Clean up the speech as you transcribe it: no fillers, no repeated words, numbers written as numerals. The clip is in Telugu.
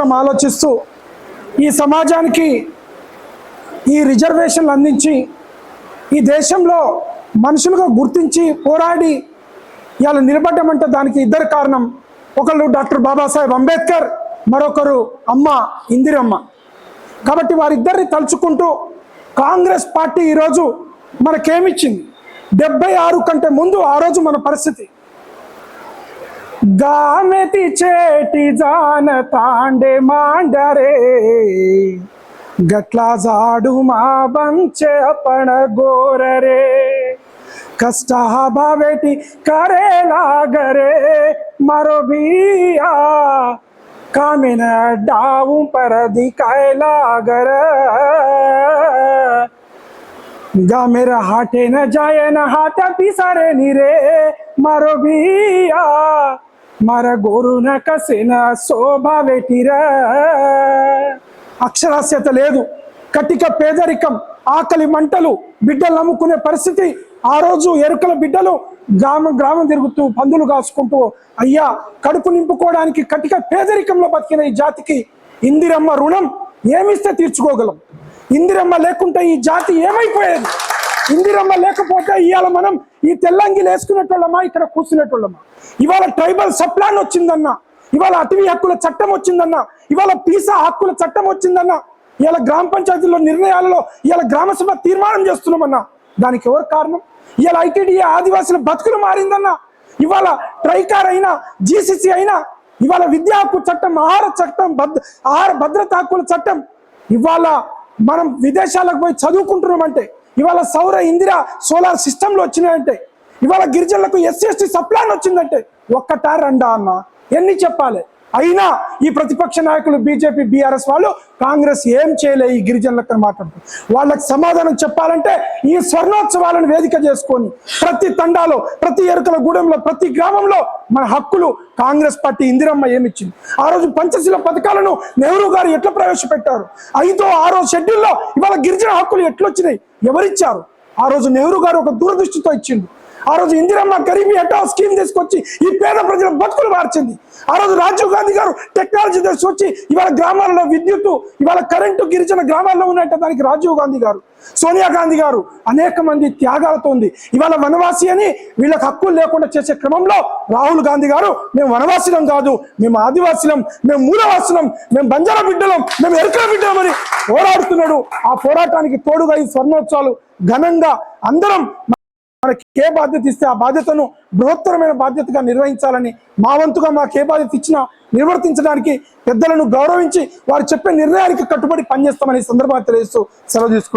నిరంతరం ఆలోచిస్తూ ఈ సమాజానికి ఈ రిజర్వేషన్లు అందించి ఈ దేశంలో మనుషులుగా గుర్తించి పోరాడి ఇవాళ నిలబడ్డామంటే దానికి ఇద్దరు కారణం. ఒకళ్ళు డాక్టర్ బాబాసాహెబ్ అంబేద్కర్, మరొకరు అమ్మ ఇందిరమ్మ. కాబట్టి వారిద్దరిని తలుచుకుంటూ కాంగ్రెస్ పార్టీ ఈరోజు మనకేమిచ్చింది? 76 కంటే ముందు ఆ రోజు మన పరిస్థితి गामेती चेटी जान तांडे मांडरे गटला जाडू मा बंचे आपण गोररे कष्टा भावेटी करे लागरे मारो बिया कामिन डाऊ पर दिखाए लागर गा मेरा हाटे न जाए न हाथ पिसारे निरे मारो बिया मारा गोरु न कसेन शोभा वेटिरा అక్షరాస్యత లేదు, కటిక పేదరికం, ఆకలి మంటలు, బిడ్డలు నమ్ముకునే పరిస్థితి. ఆ రోజు ఎరుకల బిడ్డలు గ్రామం గ్రామం తిరుగుతూ పందులు కాసుకుంటూ అయ్యా కడుపు నింపుకోవడానికి కటిక పేదరికంలో బతికిన ఈ జాతికి ఇందిరమ్మ రుణం ఏమిస్తే తీర్చుకోగలం? ఇందిరమ్మ లేకుంటే ఈ జాతి ఏమైపోయేది? ఇందిరమ్మ లేకపోతే ఇవాళ మనం ఈ తెల్లంగిలు వేసుకునేటోళ్ళమా, ఇక్కడ కూర్చునేటోళ్ళమా? ఇవాళ ట్రైబల్ సప్లాన్ వచ్చిందన్నా, ఇవాళ అటవీ హక్కుల చట్టం వచ్చిందన్నా, ఇవాళ పీసా హక్కుల చట్టం వచ్చిందన్నా, ఇవాళ గ్రామ పంచాయతీలో నిర్ణయాలలో ఇవాళ గ్రామసభ తీర్మానం చేస్తున్నామన్నా, దానికి ఎవరు కారణం? ఇవాళ ఐటీడీఏ ఆదివాసుల బతుకులు మారిందన్నా, ఇవాళ ట్రైకార్ అయినా జీసీసీ అయినా, ఇవాళ విద్యా హక్కు చట్టం, ఆహార చట్టం, ఆహార భద్రతా హక్కుల చట్టం, ఇవాళ మనం విదేశాలకు పోయి చదువుకుంటున్నామంటే, ఇవాళ సౌర ఇందిరా సోలార్ సిస్టంలు వచ్చినాయంటే, ఇవాళ గిరిజనులకు ఎస్సీ సప్లాన్ వచ్చిందంటే ఒక్కటా రెండా అన్న? ఎన్ని చెప్పాలి? అయినా ఈ ప్రతిపక్ష నాయకులు బీజేపీ బీఆర్ఎస్ వాళ్ళు కాంగ్రెస్ ఏం చేయలే ఈ గిరిజనులకు మాట్లాడుతూ. వాళ్ళకి సమాధానం చెప్పాలంటే ఈ స్వర్ణోత్సవాలను వేదిక చేసుకొని ప్రతి తండాలో, ప్రతి ఎరుకల గూడెంలో, ప్రతి గ్రామంలో మన హక్కులు కాంగ్రెస్ పార్టీ ఇందిరమ్మ ఏమిచ్చింది? ఆ రోజు పంచశీల పథకాలను నెహ్రూ గారు ఎట్లా ప్రవేశపెట్టారు? 5వ 6వ షెడ్యూల్లో ఇవాళ గిరిజన హక్కులు ఎట్లొచ్చినాయి? ఎవరిచ్చారు? ఆ రోజు నెహ్రూ గారు ఒక దూరదృష్టితో ఇచ్చిండు. ఆ రోజు ఇందిరమ్మ గరీబీ హఠావో స్కీమ్ తీసుకొచ్చి ఈ పేద ప్రజల బతుకులు మార్చింది. ఆ రోజు రాజీవ్ గాంధీ గారు టెక్నాలజీ తీసుకొచ్చి ఇవాళ గ్రామాలలో విద్యుత్తు, ఇవాళ కరెంటు గిరిజన గ్రామాల్లో ఉన్నట్టు దానికి రాజీవ్ గాంధీ గారు, సోనియా గాంధీ గారు అనేక మంది త్యాగాలతో ఉంది. ఇవాళ వనవాసి అని వీళ్ళకి హక్కులు లేకుండా చేసే క్రమంలో రాహుల్ గాంధీ గారు మేము వనవాసిలం కాదు, మేము ఆదివాసిలం, మేము మూలవాసులం, మేము బంజారా బిడ్డలం, మేము ఎరుకల బిడ్డలం అని పోరాడుతున్నాడు. ఆ పోరాటానికి తోడుగా ఈ స్వర్ణోత్సవాలు ఘనంగా అందరం మనకి ఏ బాధ్యత ఇస్తే ఆ బాధ్యతను బృహత్తరమైన బాధ్యతగా నిర్వహించాలని, మా వంతుగా మాకు ఏ బాధ్యత ఇచ్చినా నిర్వర్తించడానికి పెద్దలను గౌరవించి వారు చెప్పే నిర్ణయానికి కట్టుబడి పనిచేస్తామని సందర్భంగా తెలియజేస్తూ సెలవు తీసుకుంటాం.